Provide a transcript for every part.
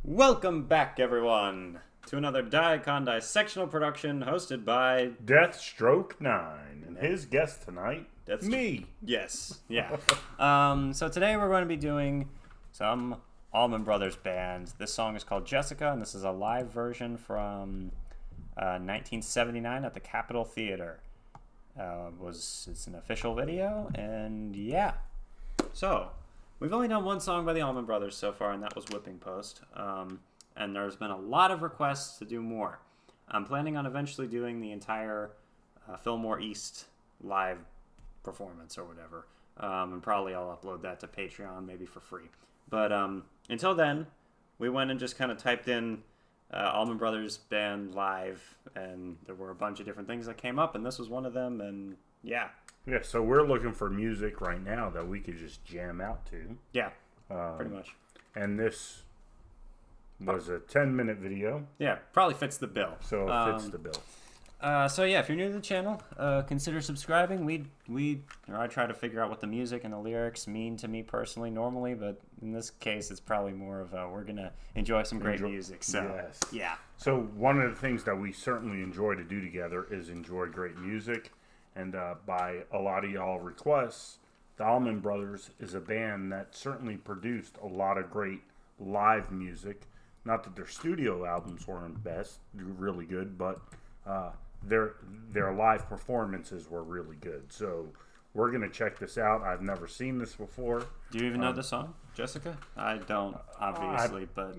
Welcome back, everyone, to another dicondissectional production hosted by Deathstroke9, and his guest tonight, me. Yes, yeah. So today we're going to be doing some Allman Brothers band. This song is called Jessica, and this is a live version from 1979 at the Capitol Theater. It's an official video, and yeah. So we've only done one song by the Allman Brothers so far, and that was Whipping Post. And there's been a lot of requests to do more. I'm planning on eventually doing the entire Fillmore East live performance or whatever. And probably I'll upload that to Patreon, maybe for free. But until then, we went and just kind of typed in Allman Brothers band live, and there were a bunch of different things that came up, and this was one of them, and yeah. Yeah, so we're looking for music right now that we could just jam out to. Yeah, pretty much. And this was a 10-minute video. Yeah, probably fits the bill. So it fits the bill. So yeah, if you're new to the channel, consider subscribing. I try to figure out what the music and the lyrics mean to me personally normally, but in this case, it's probably more of we're gonna enjoy some great music. So yes. Yeah. So one of the things that we certainly enjoy to do together is enjoy great music, and by a lot of y'all requests, the Allman Brothers is a band that certainly produced a lot of great live music. Not that their studio albums weren't really good, but their live performances were really good. So we're gonna check this out. I've never seen this before. Do you even know the song, Jessica? I don't, obviously, but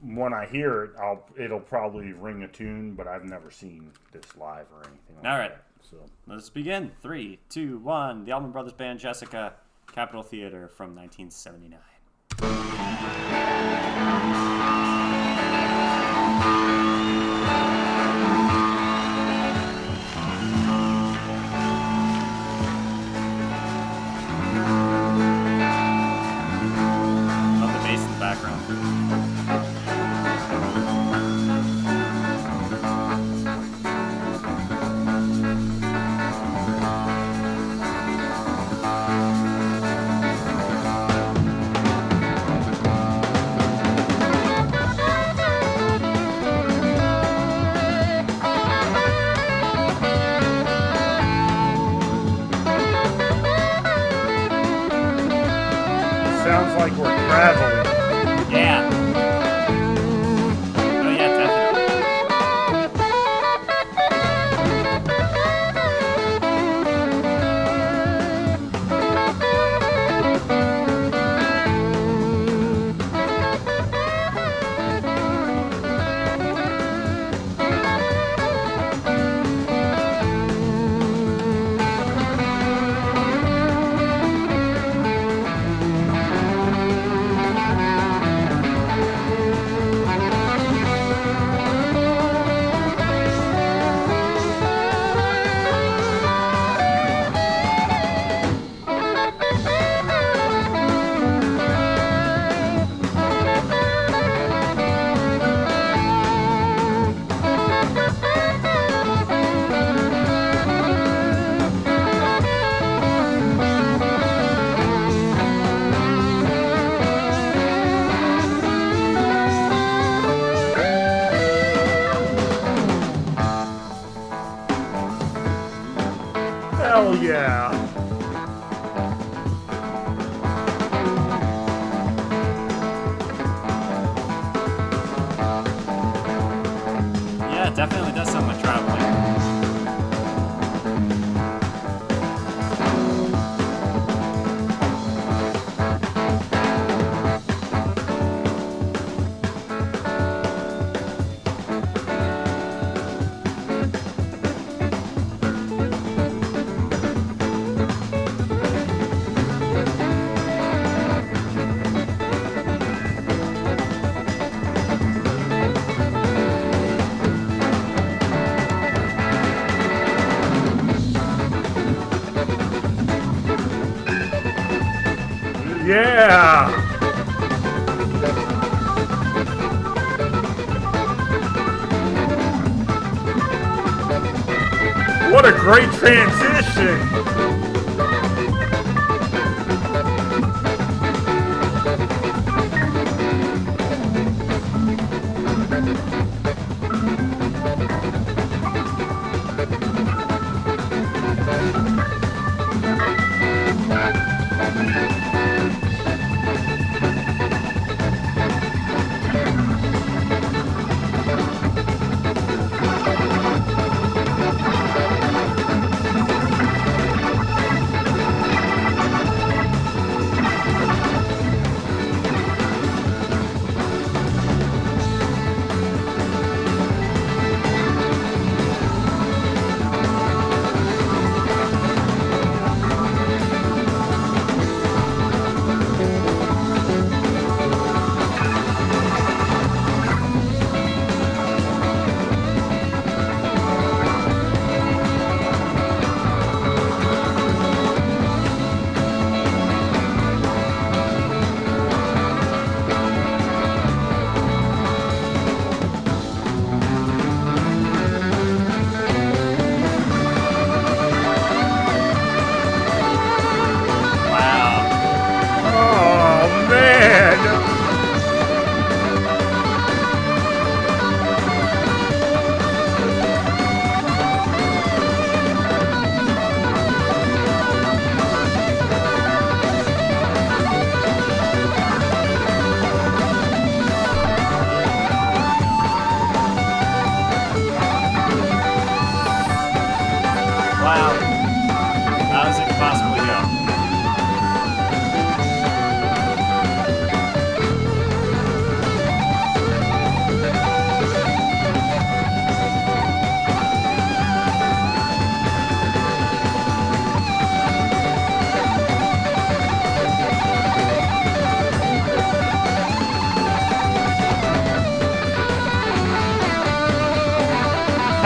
when I hear it, it'll probably ring a tune, but I've never seen this live or anything like all right. that. So let's begin. 3, 2, 1. The Allman Brothers band, Jessica, Capitol Theater from 1979. sounds like we're traveling. Yeah. Oh yeah, definitely. Hell yeah. Yeah, it definitely does sound like traveling. Yeah! What a great transition!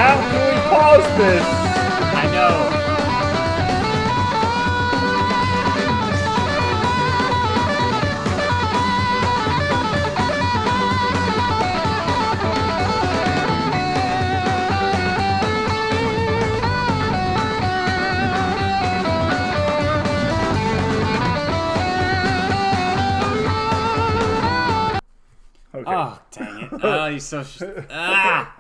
How can we pause this? I know. Okay. Oh, dang it. Oh, you're so...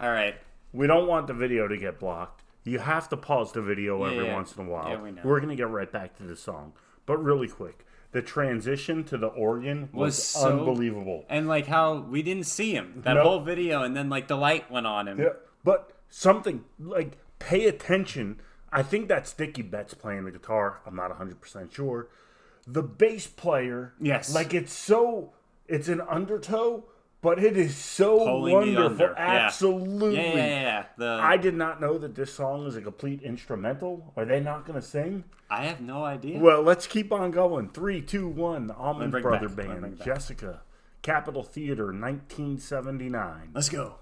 All right. We don't want the video to get blocked. You have to pause the video every yeah. once in a while. Yeah, we know. We're going to get right back to the song. But really quick, the transition to the organ was so unbelievable. And like how we didn't see him that whole video, and then like the light went on him. Yeah, but something like pay attention. I think that's Dickie Betts playing the guitar. I'm not 100% sure. The bass player, Yes. like it's an undertow, but it is so Pulling wonderful. Yeah. Absolutely. Yeah. I did not know that this song is a complete instrumental. Are they not going to sing? I have no idea. Well, let's keep on going. 3, 2, 1. The Allman bring Brother back. Band. Jessica. Capitol Theater, 1979. Let's go.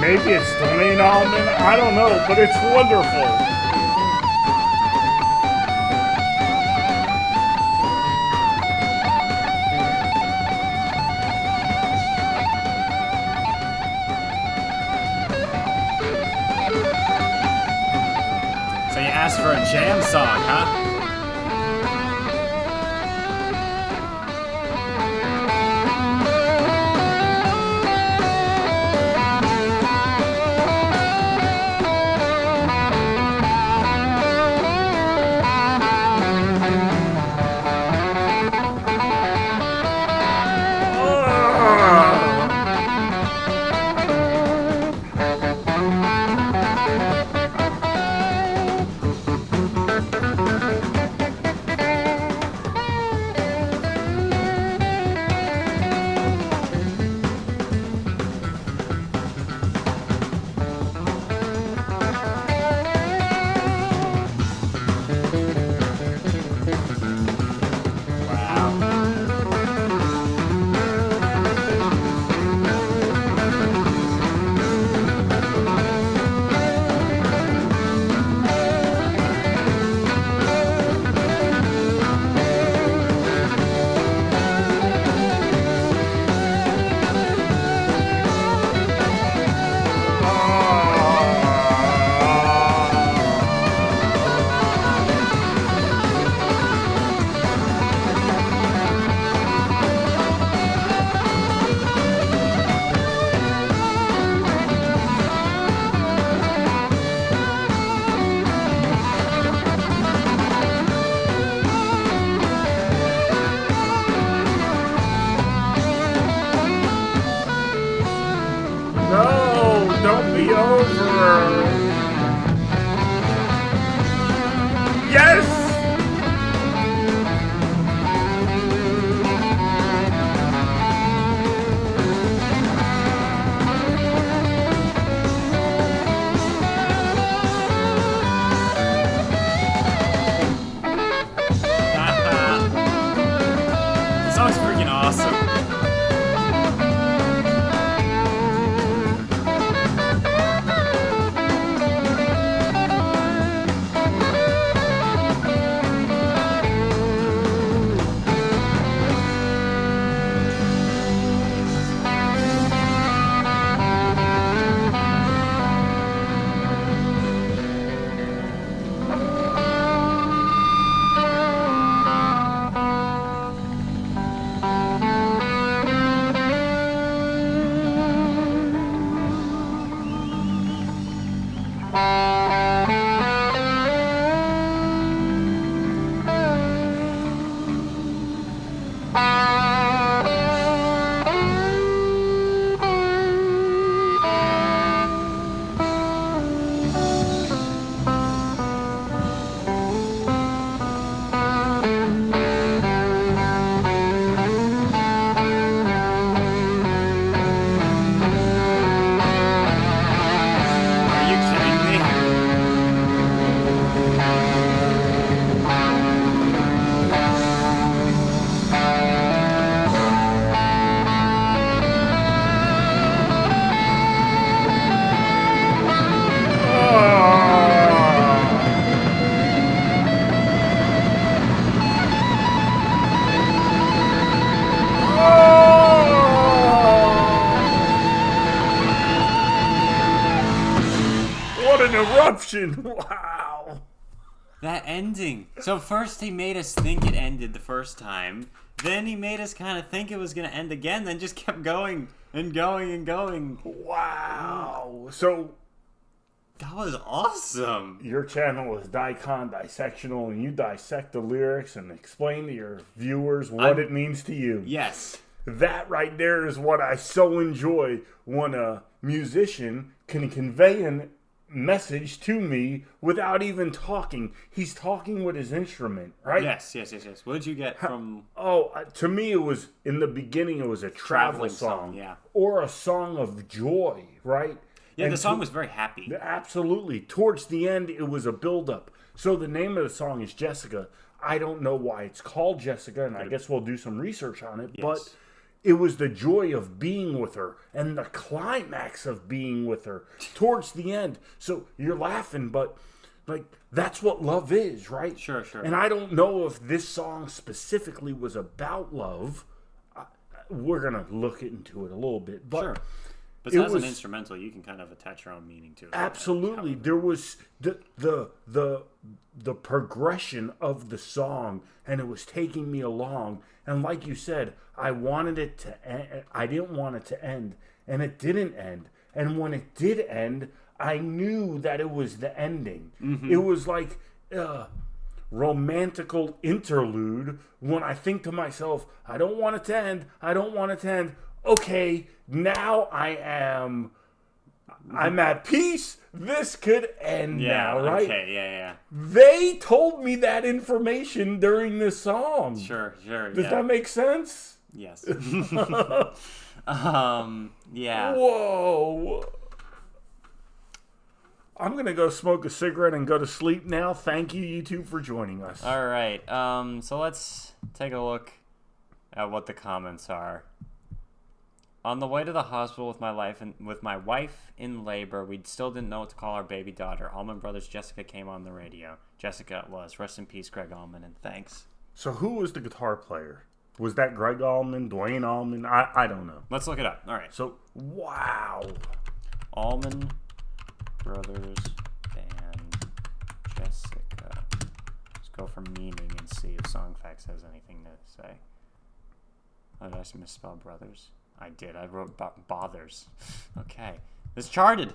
Maybe it's Dwayne Allman. I don't know, but it's wonderful. So you asked for a jam song, huh? Don't be over. Yes! This song's freaking awesome. interruption. Wow. That ending. So first he made us think it ended the first time. Then he made us kind of think it was going to end again. Then just kept going and going and going. Wow. So that was awesome. Your channel is Dicondissectional, and you dissect the lyrics and explain to your viewers what it means to you. Yes. That right there is what I so enjoy when a musician can convey a message to me without even talking. He's talking with his instrument, right? Yes. What did you get from... To me, it was, in the beginning, it was a travel song. Yeah. Or a song of joy, right? Yeah, and the song was very happy. Absolutely. Towards the end, it was a build-up. So the name of the song is Jessica. I don't know why it's called Jessica, and I guess we'll do some research on it. Yes. But it was the joy of being with her and the climax of being with her towards the end. So you're laughing, but like that's what love is, right? Sure. And I don't know if this song specifically was about love. We're going to look into it a little bit. But sure. But as an instrumental, you can kind of attach your own meaning to it. Absolutely. There was the progression of the song, and it was taking me along. And like you said, I wanted it to end. I didn't want it to end, and it didn't end. And when it did end, I knew that it was the ending. Mm-hmm. It was like romantical interlude when I think to myself, I don't want it to end. I don't want it to end. Okay, now I'm at peace. This could end now, right? Okay, yeah. They told me that information during this song. Sure. Does that make sense? Yes. Yeah. Whoa. I'm going to go smoke a cigarette and go to sleep now. Thank you, YouTube, for joining us. All right. So let's take a look at what the comments are. On the way to the hospital with my wife in labor, we still didn't know what to call our baby daughter. Allman Brothers' Jessica came on the radio. Jessica it was. Rest in peace, Greg Allman, and thanks. So who was the guitar player? Was that Greg Allman, Dwayne Allman? I don't know. Let's look it up. All right. So, wow. Allman Brothers Band, Jessica. Let's go for meaning and see if Songfacts has anything to say. Oh, did I misspell brothers? I did. I wrote bothers. Okay. This charted.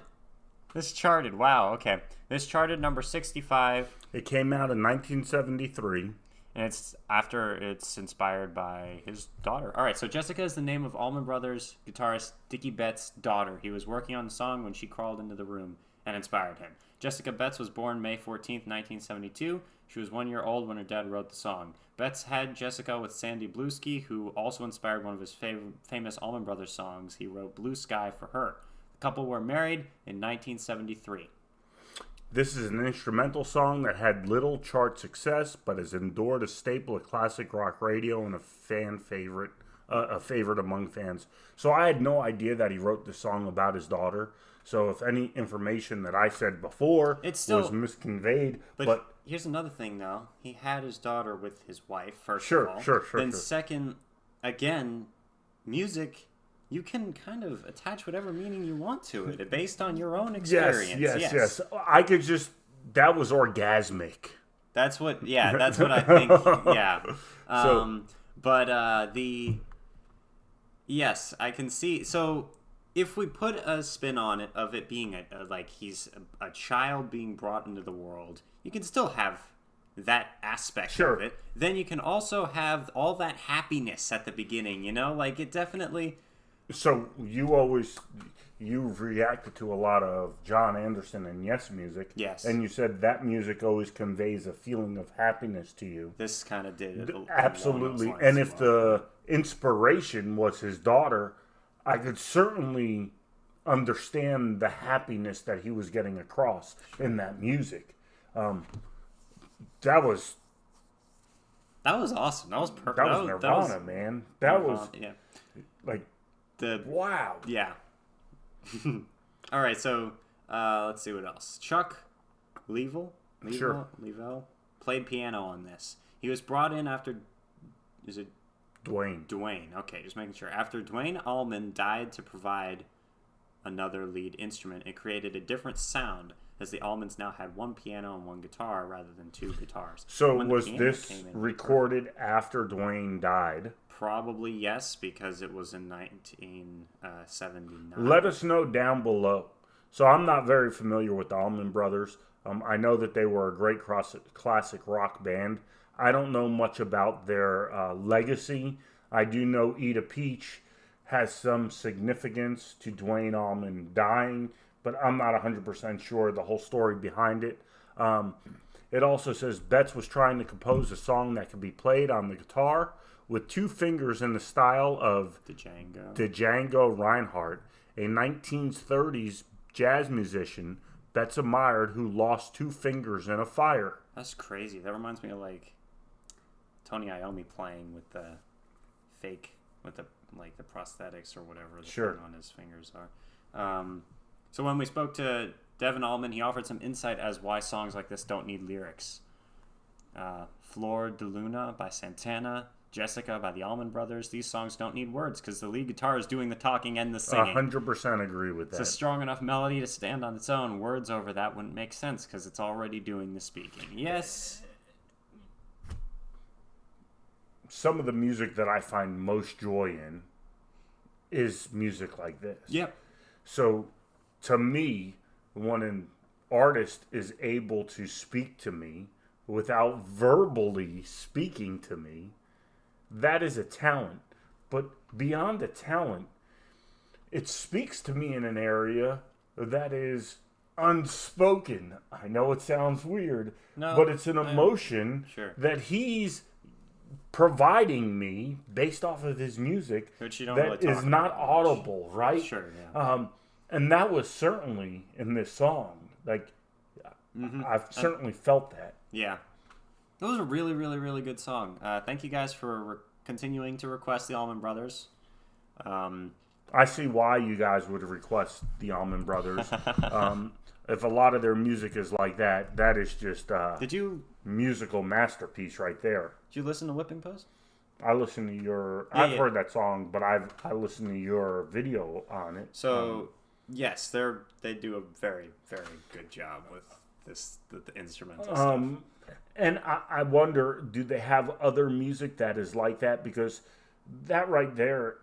Wow. Okay. This charted number 65. It came out in 1973. And it's inspired by his daughter. All right. So Jessica is the name of Allman Brothers guitarist Dickie Betts' daughter. He was working on the song when she crawled into the room and inspired him. Jessica Betts was born May 14th, 1972. She was 1 year old when her dad wrote the song. Betts had Jessica with Sandy Bluesky, who also inspired one of his famous Allman Brothers songs. He wrote Blue Sky for her. The couple were married in 1973. This is an instrumental song that had little chart success, but has endured a staple of classic rock radio and a favorite among fans. So I had no idea that he wrote the song about his daughter. So if any information that I said before was misconveyed, but here's another thing, though. He had his daughter with his wife, first of all. Sure. Then second, again, music, you can kind of attach whatever meaning you want to it based on your own experience. Yes. I could just, that was orgasmic. That's what I think, yeah. Yes, I can see, so if we put a spin on it of it being like he's a child being brought into the world, you can still have that aspect of it. Then you can also have all that happiness at the beginning, like it definitely. So you've reacted to a lot of John Anderson and Yes music. Yes. And you said that music always conveys a feeling of happiness to you. This kind of did it. Absolutely. And if the inspiration was his daughter, I could certainly understand the happiness that he was getting across in that music. That was awesome. That was perfect. That was Nirvana, man. That was like wow. Yeah. All right, so let's see what else. Chuck Leavell played piano on this. He was brought in after. Is it? Dwayne. Okay, just making sure. After Dwayne Allman died to provide another lead instrument, it created a different sound. as the Allmans now had one piano and one guitar rather than two guitars. So When the was piano this came in, recorded after Dwayne died? Probably yes, because it was in 1979. Let us know down below. So I'm not very familiar with the Allman Brothers. I know that they were a great classic rock band. I don't know much about their legacy. I do know Eat a Peach has some significance to Dwayne Allman dying, but I'm not 100% sure the whole story behind it. It also says Betts was trying to compose a song that could be played on the guitar with two fingers in the style of Django Reinhardt, a 1930s jazz musician Betts admired who lost two fingers in a fire. That's crazy. That reminds me of like Tony Iommi playing with the fake, with the prosthetics or whatever the thing on his fingers are. So when we spoke to Devin Allman, he offered some insight as why songs like this don't need lyrics. Flor de Luna by Santana, Jessica by the Allman Brothers. These songs don't need words because the lead guitar is doing the talking and the singing. 100% agree with that. It's a strong enough melody to stand on its own. Words over that wouldn't make sense because it's already doing the speaking. Yes. Some of the music that I find most joy in is music like this. Yep. So, to me, when an artist is able to speak to me without verbally speaking to me, that is a talent. But beyond a talent, it speaks to me in an area that is unspoken. I know it sounds weird, but it's an emotion that he's providing me based off of his music that is not audible, right? Sure, yeah. And that was certainly in this song. Like, I've certainly felt that. Yeah. It was a really, really, really good song. Thank you guys for continuing to request the Allman Brothers. I see why you guys would request the Allman Brothers. If a lot of their music is like that, that is just musical masterpiece right there. Did you listen to Whipping Post? I listened to your... I've heard that song, but I listened to your video on it. So, yes, they do a very, very good job with the instrumental stuff. And I wonder, do they have other music that is like that? Because that right there,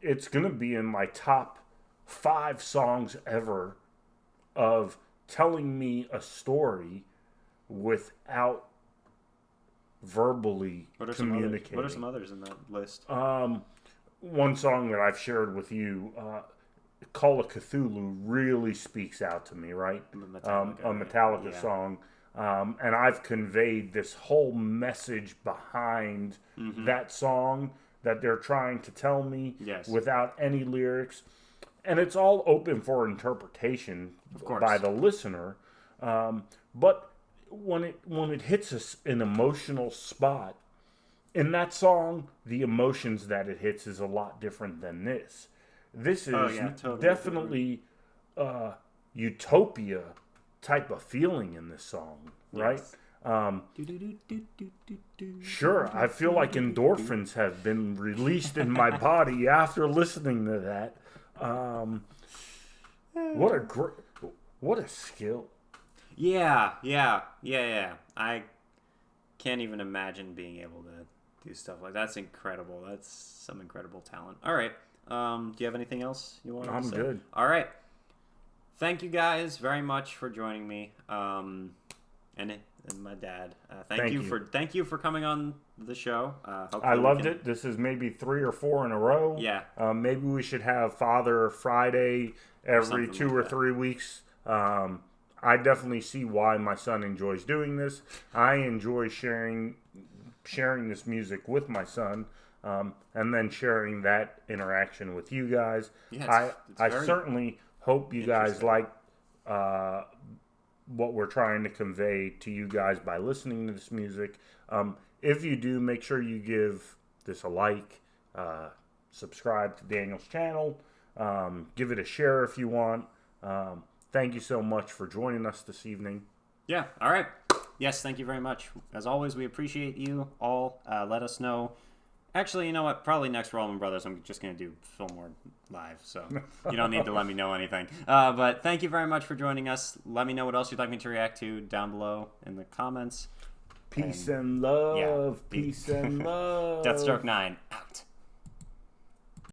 it's going to be in my top 5 songs ever of telling me a story without verbally communicating. What are some others in that list? One song that I've shared with you, Call of Cthulhu, really speaks out to me, right? A Metallica song. And I've conveyed this whole message behind that song that they're trying to tell me without any lyrics. And it's all open for interpretation by the listener. But when it hits an emotional spot, in that song, the emotions that it hits is a lot different than this. This is definitely utopia type of feeling in this song, right? Sure, I feel like endorphins have been released in my body after listening to that. What a skill. Yeah. I can't even imagine being able to do stuff like that. That's incredible. That's some incredible talent. All right. Do you have anything else you want to say? I'm good. All right. Thank you guys very much for joining me. And my dad. Thank you for coming on the show. I loved it. This is maybe 3 or 4 in a row. Yeah. Maybe we should have Father Friday every 2 or 3 weeks. I definitely see why my son enjoys doing this. I enjoy sharing this music with my son, and then sharing that interaction with you guys. Yeah, I certainly hope you guys like what we're trying to convey to you guys by listening to this music. If you do, make sure you give this a like, subscribe to Daniel's channel, give it a share if you want. Thank you so much for joining us this evening. Yeah, all right. Yes, thank you very much. As always, we appreciate you all. Let us know Actually, you know what? Probably next for Allman Brothers, I'm just going to do Fillmore live, so you don't need to let me know anything. But thank you very much for joining us. Let me know what else you'd like me to react to down below in the comments. Peace and love. Peace and love. Deathstroke 9. Out.